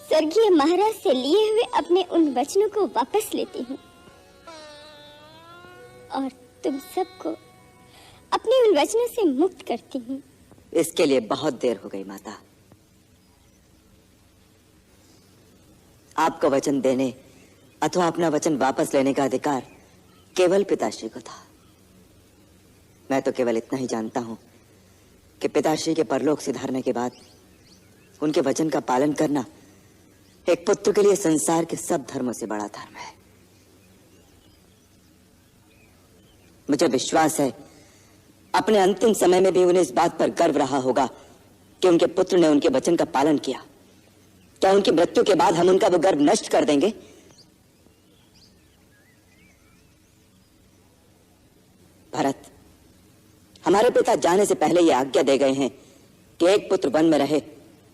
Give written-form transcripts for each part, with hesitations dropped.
स्वर्गीय महाराज से लिए हुए अपने उन वचनों को वापस लेती हूँ और तुम सबको अपने उन वचनों से मुक्त करती हूँ। इसके लिए बहुत देर हो गई माता। आपको वचन देने अथवा अपना वचन वापस लेने का अधिकार केवल पिताश्री को था। मैं तो केवल इतना ही जानता हूं कि पिताश्री के परलोक सिधारने के बाद उनके वचन का पालन करना एक पुत्र के लिए संसार के सब धर्मों से बड़ा धर्म है। मुझे विश्वास है अपने अंतिम समय में भी उन्हें इस बात पर गर्व रहा होगा कि उनके पुत्र ने उनके वचन का पालन किया। क्या उनकी मृत्यु के बाद हम उनका वो गर्व नष्ट कर देंगे? भरत, हमारे पिता जाने से पहले ये आज्ञा दे गए हैं कि एक पुत्र वन में रहे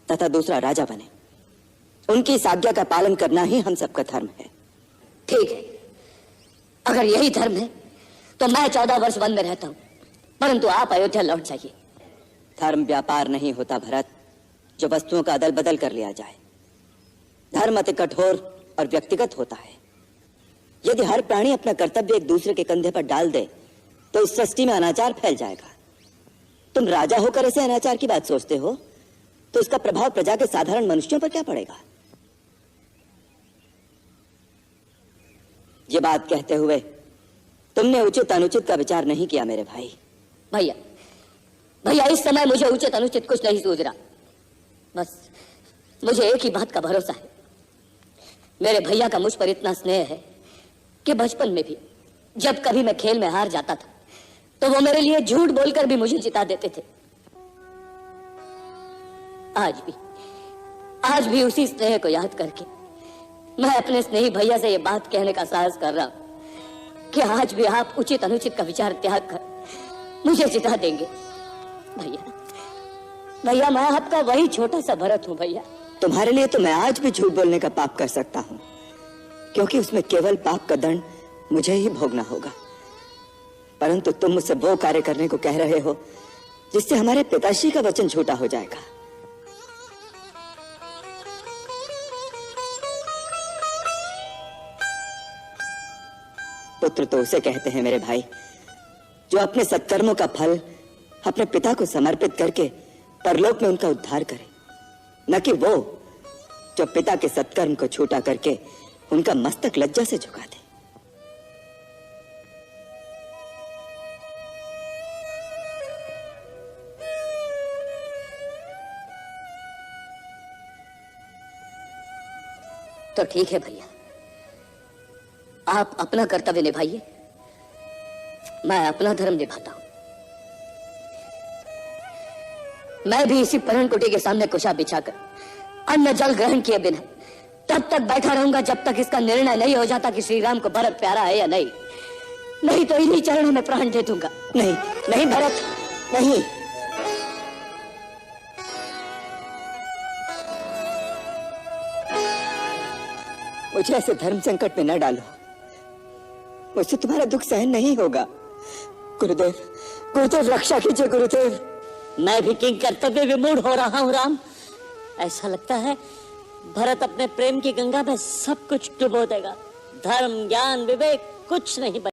तथा दूसरा राजा बने। उनकी इस आज्ञा का पालन करना ही हम सबका धर्म है। ठीक है, अगर यही धर्म है तो मैं 14 वर्ष वन में रहता हूं, परंतु आप अयोध्या लौट जाइए। धर्म व्यापार नहीं होता भरत, जो वस्तुओं का अदल बदल कर लिया जाए। धर्म अति कठोर और व्यक्तिगत होता है। यदि हर प्राणी अपना कर्तव्य एक दूसरे के कंधे पर डाल दे तो इस सृष्टि में अनाचार फैल जाएगा। तुम राजा होकर ऐसे अनाचार की बात सोचते हो तो इसका प्रभाव प्रजा के साधारण मनुष्यों पर क्या पड़ेगा? ये बात कहते हुए तुमने उचित अनुचित का विचार नहीं किया मेरे भाई। भैया भैया, इस समय मुझे उचित अनुचित कुछ नहीं सूझ रहा। बस मुझे एक ही बात का भरोसा है। मेरे भैया का मुझ पर इतना स्नेह है कि बचपन में भी जब कभी मैं खेल में हार जाता था तो वो मेरे लिए झूठ बोलकर भी मुझे जिता देते थे। आज भी उसी स्नेह को याद करके मैं अपने स्नेही भैया से ये बात कहने का साहस कर रहा हूं कि आज भी आप उचित अनुचित का विचार त्याग कर मुझे जिता देंगे। भैया भैया, मैं आपका वही छोटा सा भरत हूं भैया। तुम्हारे लिए तो मैं आज भी झूठ बोलने का पाप कर सकता हूं, क्योंकि उसमें केवल पाप का दंड मुझे ही भोगना होगा। परंतु तुम मुझसे वो कार्य करने को कह रहे हो जिससे हमारे पिताश्री का वचन झूठा हो जाएगा। पुत्र तो उसे कहते हैं मेरे भाई जो अपने सत्कर्मों का फल अपने पिता को समर्पित करके परलोक में उनका उद्धार करे, न कि वो जो पिता के सत्कर्म को छूटा करके उनका मस्तक लज्जा से झुका दे। तो ठीक है भैया, आप अपना कर्तव्य निभाइए, मैं अपना धर्म निभाता हूं। मैं भी इसी परण कुटी के सामने कुशा बिछाकर अन्न जल ग्रहण किए बिना तब तक बैठा रहूंगा जब तक इसका निर्णय नहीं हो जाता कि श्री राम को भरत प्यारा है या नहीं। नहीं तो इन्हीं चरणों में प्राण दे दूंगा। नहीं नहीं भरत, नहीं। मुझे ऐसे धर्म संकट में न डालो, मुझसे तुम्हारा दुख सहन नहीं होगा। गुरुदेव, गुरुदेव रक्षा कीजिए गुरुदेव। मैं भी किंग कर्तव्य विमूढ़ हो रहा हूं राम। ऐसा लगता है भरत अपने प्रेम की गंगा में सब कुछ डुबो देगा। धर्म ज्ञान विवेक कुछ नहीं बचा।